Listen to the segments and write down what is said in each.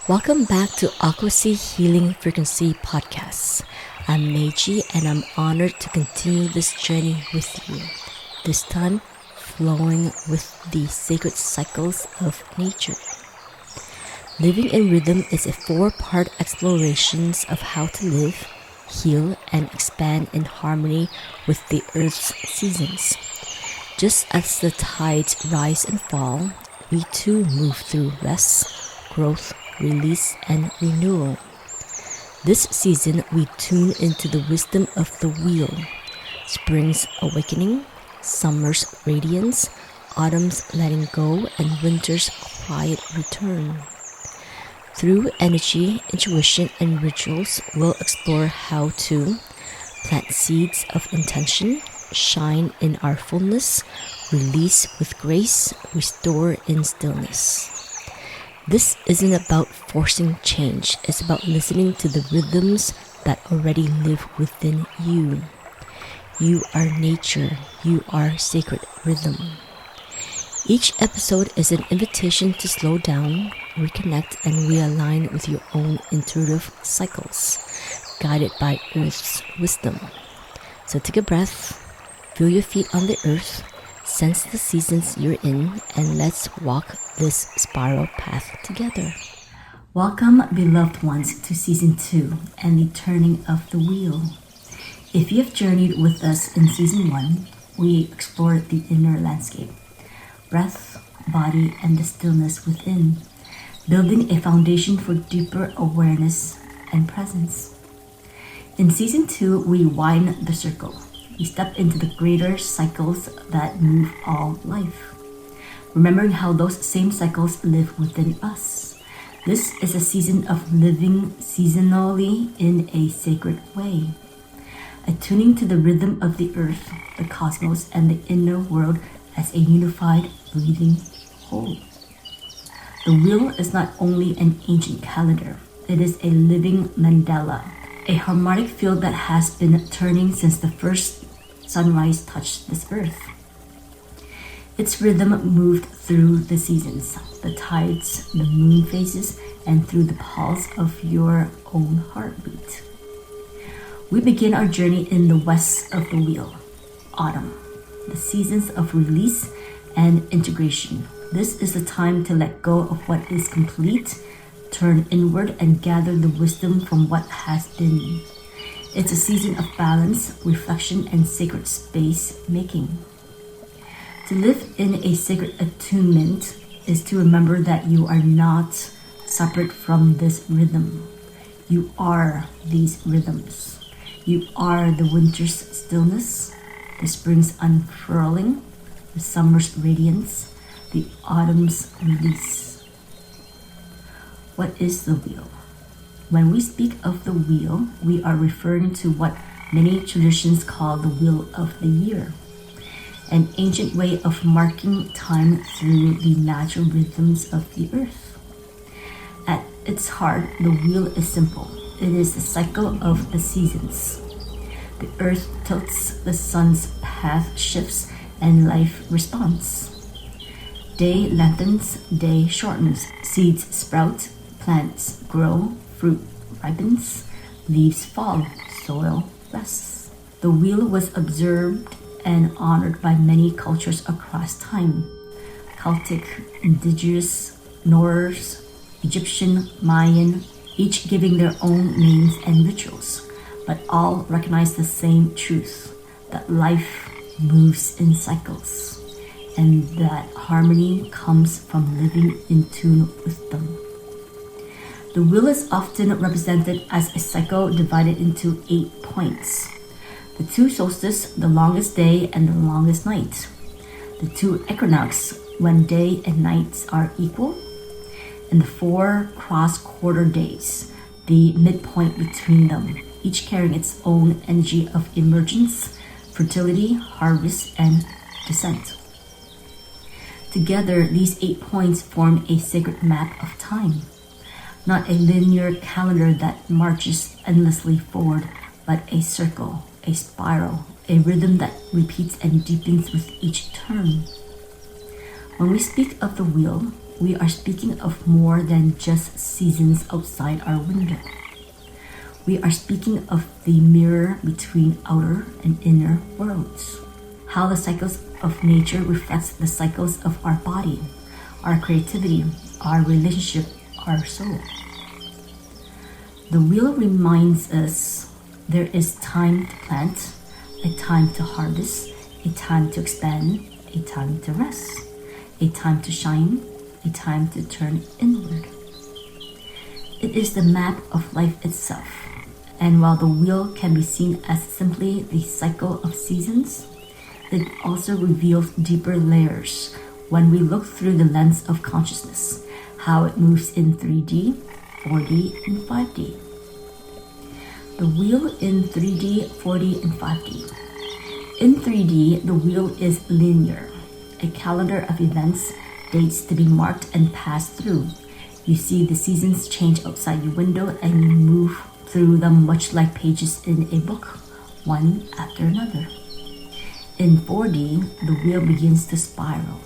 Welcome back to Aquasea Healing Frequency Podcast. I'm Meiji and I'm honored to continue this journey with you. This time, flowing with the sacred cycles of nature. Living in Rhythm is a 4-part exploration of how to live, heal, and expand in harmony with the Earth's seasons. Just as the tides rise and fall, we too move through rest, growth, release, and renewal. This season, we tune into the wisdom of the wheel. Spring's awakening, summer's radiance, autumn's letting go, and winter's quiet return. Through energy, intuition, and rituals, we'll explore how to plant seeds of intention, shine in our fullness, release with grace, restore in stillness. This isn't about forcing change, it's about listening to the rhythms that already live within you. You are nature, you are sacred rhythm. Each episode is an invitation to slow down, reconnect, and realign with your own intuitive cycles, guided by Earth's wisdom. So take a breath, feel your feet on the earth, sense the seasons you're in, and let's walk this spiral path together. Welcome, beloved ones, to Season 2 and the turning of the wheel. If you have journeyed with us in Season 1, we explored the inner landscape, breath, body, and the stillness within, building a foundation for deeper awareness and presence. In Season 2, we wind the circle. We step into the greater cycles that move all life, remembering how those same cycles live within us. This is a season of living seasonally in a sacred way, attuning to the rhythm of the earth, the cosmos, and the inner world as a unified, breathing whole. The wheel is not only an ancient calendar, it is a living mandala, a harmonic field that has been turning since the first sunrise touched this earth. Its rhythm moved through the seasons, the tides, the moon phases, and through the pulse of your own heartbeat. We begin our journey in the west of the wheel, autumn, the seasons of release and integration. This is the time to let go of what is complete, turn inward, and gather the wisdom from what has been. It's a season of balance, reflection, and sacred space making. To live in a sacred attunement is to remember that you are not separate from this rhythm. You are these rhythms. You are the winter's stillness, the spring's unfurling, the summer's radiance, the autumn's release. What is the wheel? When we speak of the wheel, we are referring to what many traditions call the wheel of the year, an ancient way of marking time through the natural rhythms of the earth. At its heart, the wheel is simple. It is the cycle of the seasons. The earth tilts, the sun's path shifts, and life responds. Day lengthens, day shortens, seeds sprout, plants grow, fruit ripens, leaves fall, soil rests. The wheel was observed and honored by many cultures across time. Celtic, indigenous, Norse, Egyptian, Mayan, each giving their own names and rituals, but all recognize the same truth, that life moves in cycles, and that harmony comes from living in tune with them. The wheel is often represented as a cycle divided into 8 points. The 2 solstices, the longest day and the longest night. The 2 equinox, when day and nights are equal. And the 4 cross-quarter days, the midpoint between them, each carrying its own energy of emergence, fertility, harvest, and descent. Together, these 8 points form a sacred map of time. Not a linear calendar that marches endlessly forward, but a circle, a spiral, a rhythm that repeats and deepens with each turn. When we speak of the wheel, we are speaking of more than just seasons outside our window. We are speaking of the mirror between outer and inner worlds. How the cycles of nature reflects the cycles of our body, our creativity, our relationship, our soul. The wheel reminds us there is time to plant, a time to harvest, a time to expand, a time to rest, a time to shine, a time to turn inward. It is the map of life itself, and while the wheel can be seen as simply the cycle of seasons, it also reveals deeper layers when we look through the lens of consciousness, how it moves in 3D, 4D, and 5D. The wheel in 3D, 4D, and 5D. In 3D, the wheel is linear, a calendar of events, dates to be marked and passed through. You see the seasons change outside your window and you move through them much like pages in a book, one after another. In 4D, the wheel begins to spiral.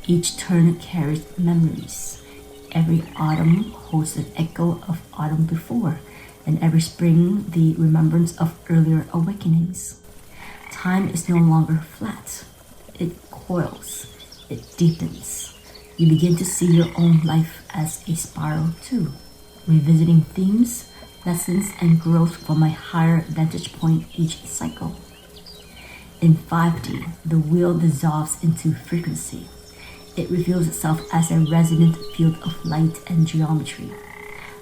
Each turn carries memories. Every autumn holds an echo of autumn before, and every spring the remembrance of earlier awakenings. Time is no longer flat. It coils. It deepens. You begin to see your own life as a spiral too, revisiting themes, lessons, and growth from a higher vantage point each cycle. In 5D, the wheel dissolves into frequency. It reveals itself as a resonant field of light and geometry,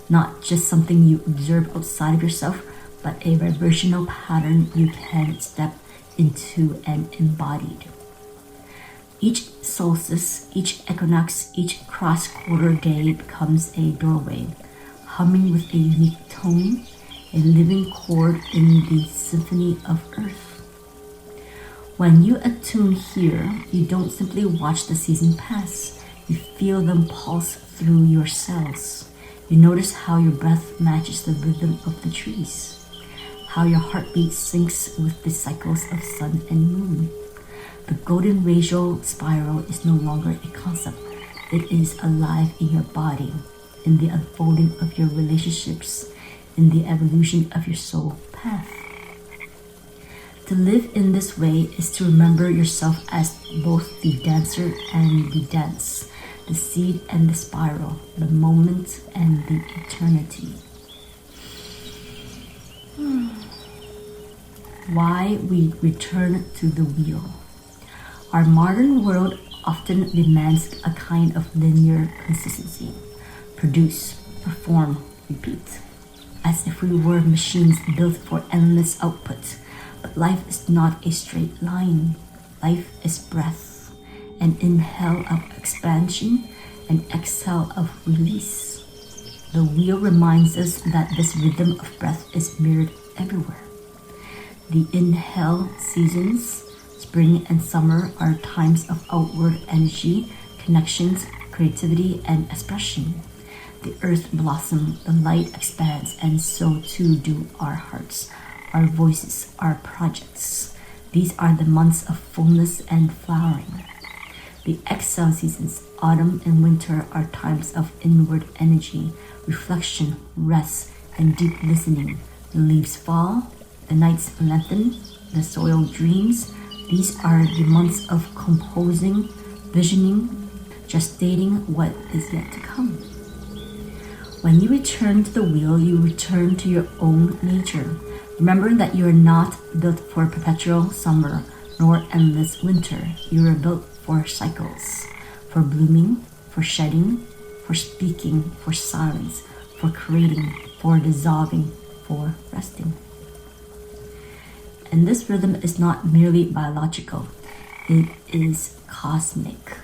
not just something you observe outside of yourself, but a vibrational pattern you can step into and embody. Each solstice, each equinox, each cross-quarter day becomes a doorway, humming with a unique tone, a living chord in the symphony of earth. When you attune here, you don't simply watch the season pass. You feel them pulse through your cells. You notice how your breath matches the rhythm of the trees, how your heartbeat syncs with the cycles of sun and moon. The golden ratio spiral is no longer a concept. It is alive in your body, in the unfolding of your relationships, in the evolution of your soul path. To live in this way is to remember yourself as both the dancer and the dance, the seed and the spiral, the moment and the eternity. Why we return to the wheel. Our modern world often demands a kind of linear consistency. Produce, perform, repeat. As if we were machines built for endless output. But life is not a straight line. Life is breath, an inhale of expansion, an exhale of release. The wheel reminds us that this rhythm of breath is mirrored everywhere. The inhale seasons, spring and summer, are times of outward energy, connections, creativity, and expression. The earth blossoms, the light expands, and so too do our hearts. Our voices, our projects. These are the months of fullness and flowering. The exhale seasons, autumn and winter, are times of inward energy, reflection, rest, and deep listening. The leaves fall, the nights lengthen, the soil dreams. These are the months of composing, visioning, gestating what is yet to come. When you return to the wheel, you return to your own nature. Remember that you are not built for perpetual summer nor endless winter. You are built for cycles, for blooming, for shedding, for speaking, for silence, for creating, for dissolving, for resting. And this rhythm is not merely biological, it is cosmic.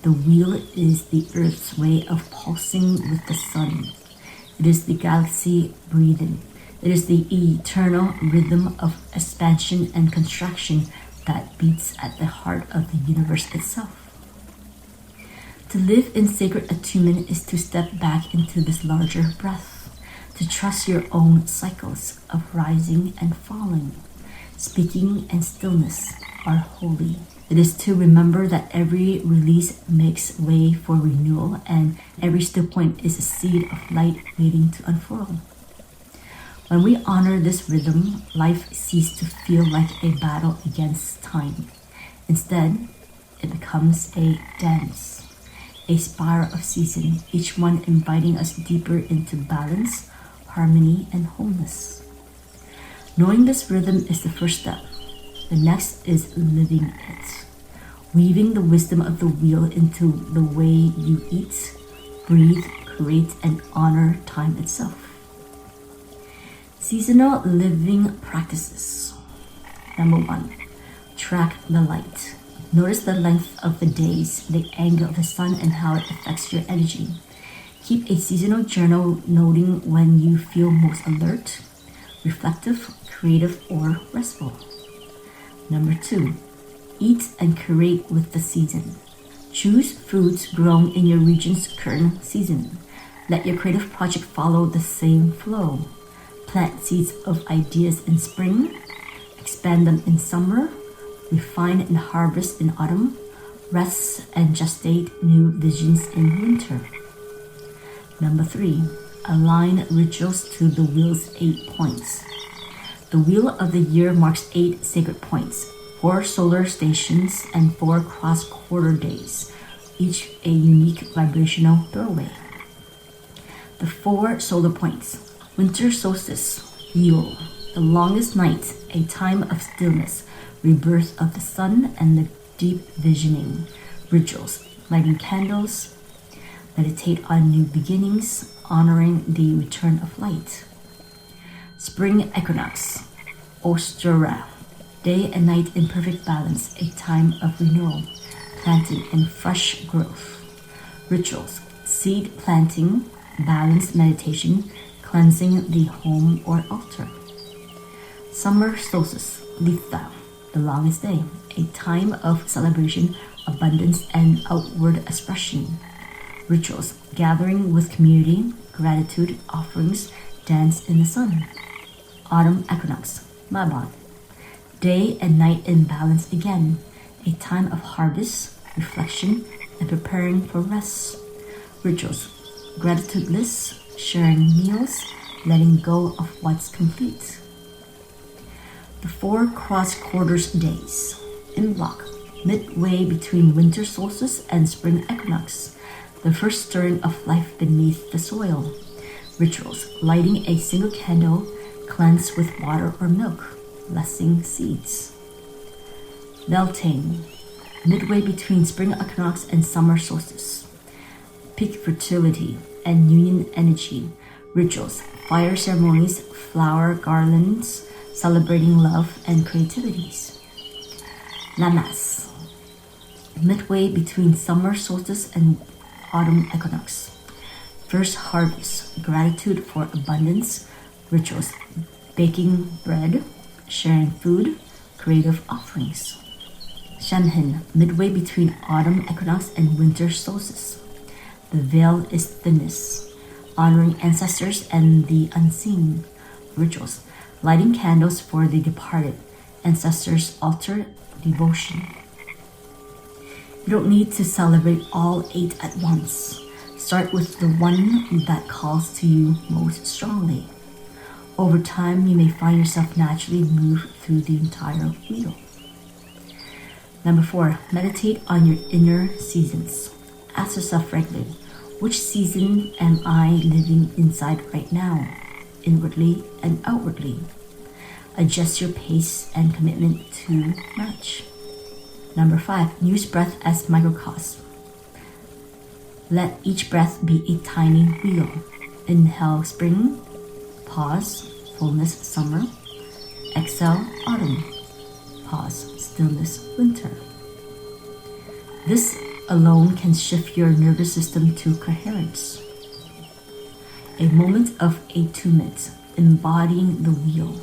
The wheel is the Earth's way of pulsing with the sun. It is the galaxy breathing. It is the eternal rhythm of expansion and contraction that beats at the heart of the universe itself. To live in sacred attunement is to step back into this larger breath, to trust your own cycles of rising and falling. Speaking and stillness are holy. It is to remember that every release makes way for renewal, and every still point is a seed of light waiting to unfurl. When we honor this rhythm, life ceases to feel like a battle against time. Instead, it becomes a dance, a spiral of season, each one inviting us deeper into balance, harmony, and wholeness. Knowing this rhythm is the first step. The next is living it, weaving the wisdom of the wheel into the way you eat, breathe, create, and honor time itself. Seasonal living practices. Number 1, track the light. Notice the length of the days, the angle of the sun, and how it affects your energy. Keep a seasonal journal noting when you feel most alert, reflective, creative, or restful. Number 2, eat and curate with the season. Choose foods grown in your region's current season. Let your creative project follow the same flow. Plant seeds of ideas in spring, expand them in summer, refine and harvest in autumn, rest and gestate new visions in winter. Number 3, align rituals to the wheel's 8 points. The wheel of the year marks 8 sacred points, 4 solar stations, and 4 cross-quarter days, each a unique vibrational doorway. The 4 solar points. Winter solstice, Yule, the longest night, a time of stillness, rebirth of the sun, and the deep visioning. Rituals, lighting candles, meditate on new beginnings, honoring the return of light. Spring equinox, Ostara, day and night in perfect balance, a time of renewal, planting, and fresh growth. Rituals, seed planting, balanced meditation, cleansing the home or altar. Summer solstice, Litha, the longest day, a time of celebration, abundance, and outward expression. Rituals, gathering with community, gratitude, offerings, dance in the sun. Autumn equinox, Mabon, day and night in balance again, a time of harvest, reflection, and preparing for rest. Rituals, gratitude lists, sharing meals, letting go of what's complete. The 4 cross-quarters days. In block, midway between winter solstice and spring equinox, the first stirring of life beneath the soil. Rituals, lighting a single candle, cleanse with water or milk, blessing seeds. Beltane, midway between spring equinox and summer solstice. Peak fertility and union energy. Rituals, fire ceremonies, flower garlands, celebrating love and creativities. Lamas, midway between summer solstice and autumn equinox. First harvest, gratitude for abundance. Rituals, baking bread, sharing food, creative offerings. Shamhin, midway between autumn equinox and winter solstice. The veil is thinness, honoring ancestors and the unseen. Rituals, lighting candles for the departed, ancestors' altar devotion. You don't need to celebrate all 8 at once. Start with the one that calls to you most strongly. Over time, you may find yourself naturally move through the entire wheel. Number 4, meditate on your inner seasons. Ask yourself regularly, which season am I living inside right now, inwardly and outwardly? Adjust your pace and commitment to match. Number 5, use breath as microcosm. Let each breath be a tiny wheel. Inhale spring, pause, fullness summer. Exhale autumn, pause, stillness winter. This alone can shift your nervous system to coherence. A moment of attunement, embodying the wheel.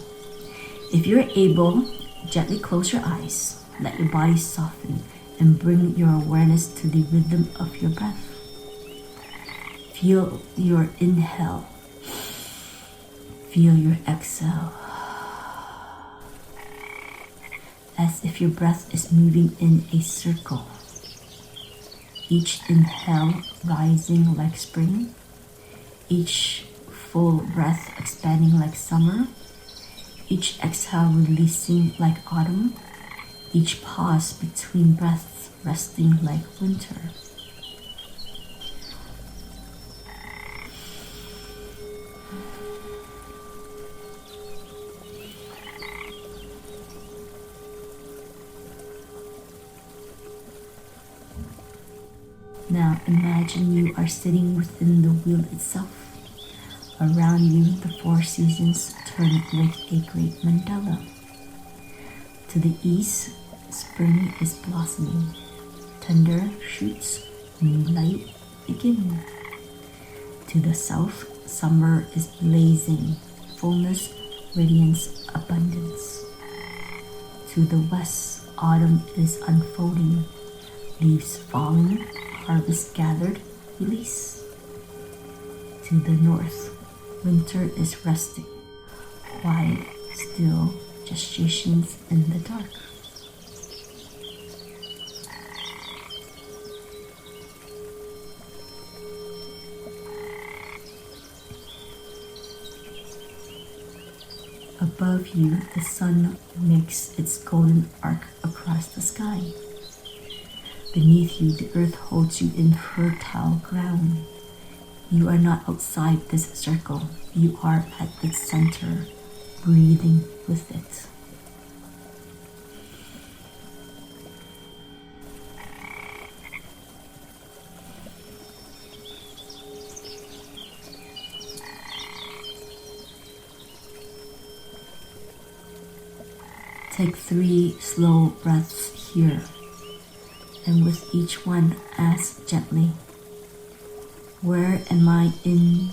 If you're able, gently close your eyes, let your body soften, and bring your awareness to the rhythm of your breath. Feel your inhale. Feel your exhale. as if your breath is moving in a circle. Each inhale rising like spring, each full breath expanding like summer, each exhale releasing like autumn, each pause between breaths resting like winter. Now imagine you are sitting within the wheel itself. Around you, the 4 seasons turn like a great mandala. To the east, spring is blossoming. Tender shoots, new light beginning. To the south, summer is blazing. Fullness, radiance, abundance. To the west, autumn is unfolding. Leaves falling, harvest gathered, release. To the north, winter is resting. Quiet, still, gestations in the dark. Above you, the sun makes its golden arc across the sky. Beneath you, the earth holds you in fertile ground. You are not outside this circle. You are at its center, breathing with it. Take 3 slow breaths here, and with each one, ask gently, where am I in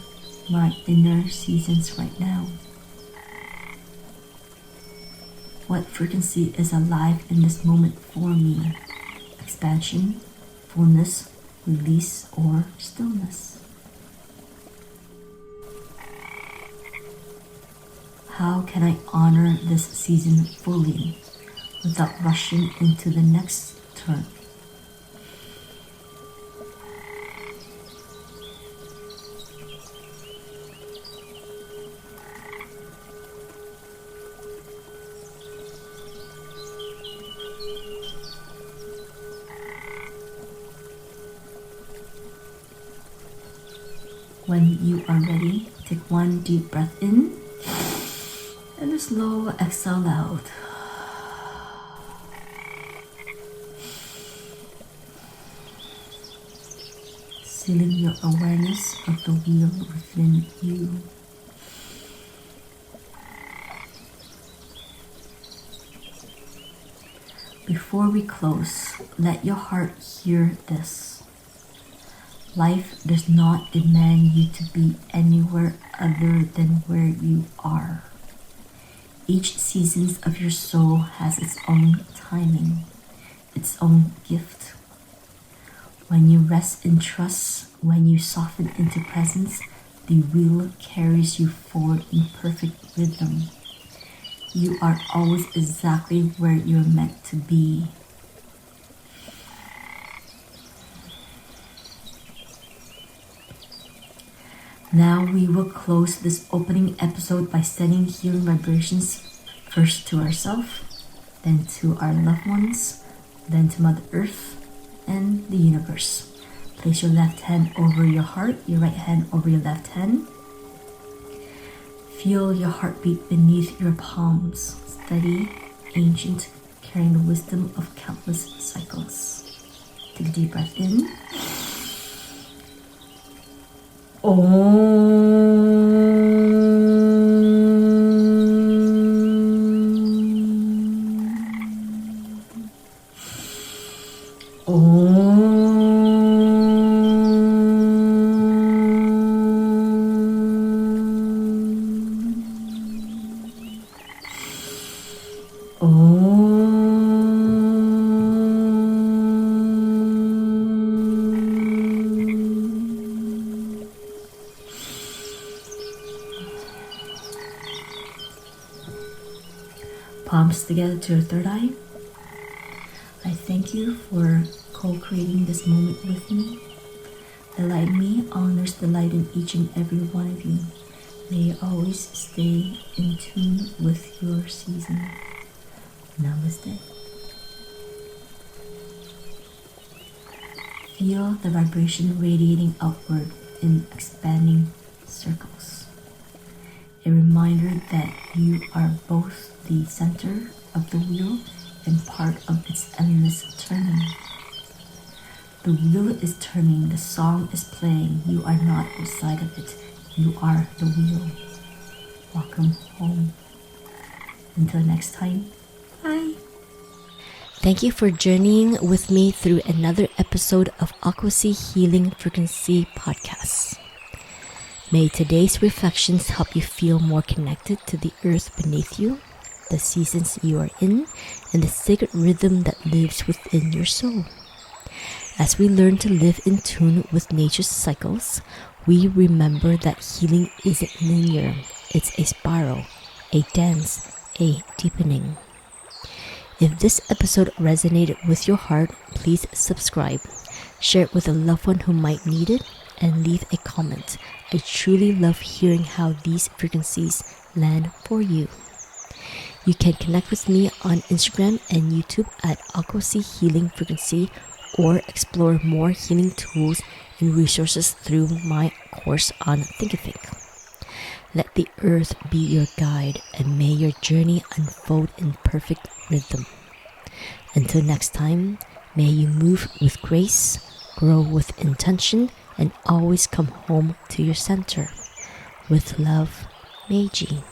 my inner seasons right now? What frequency is alive in this moment for me? Expansion, fullness, release, or stillness? How can I honor this season fully without rushing into the next turn? When you are ready, take 1 deep breath in and a slow exhale out. Sealing your awareness of the wheel within you. Before we close, let your heart hear this. Life does not demand you to be anywhere other than where you are. Each season of your soul has its own timing, its own gift. When you rest in trust, when you soften into presence, the wheel carries you forward in perfect rhythm. You are always exactly where you're meant to be. Now we will close this opening episode by sending healing vibrations first to ourselves, then to our loved ones, then to Mother Earth and the universe. Place your left hand over your heart, your right hand over your left hand. Feel your heartbeat beneath your palms, steady, ancient, carrying the wisdom of countless cycles. Take a deep breath in. Palms together to your third eye. I thank you for co-creating this moment with me. The light in me honors the light in each and every one of you. May you always stay in tune with your season. Namaste. Feel the vibration radiating upward in expanding circles. A reminder that you are both the center of the wheel and part of its endless turning. The wheel is turning, the song is playing. You are not outside of it. You are the wheel. Welcome home. Until next time, bye. Thank you for journeying with me through another episode of Aquasea Healing Frequency Podcast. May today's reflections help you feel more connected to the earth beneath you, the seasons you are in, and the sacred rhythm that lives within your soul. As we learn to live in tune with nature's cycles, we remember that healing isn't linear. It's a spiral, a dance, a deepening. If this episode resonated with your heart, please subscribe, share it with a loved one who might need it, and leave a comment. I truly love hearing how these frequencies land for you. You can connect with me on Instagram and YouTube at Aquasea Healing Frequency, or explore more healing tools and resources through my course on Think and Think. Let the earth be your guide, and may your journey unfold in perfect rhythm. Until next time, may you move with grace, grow with intention, and always come home to your center. With love, Meiji.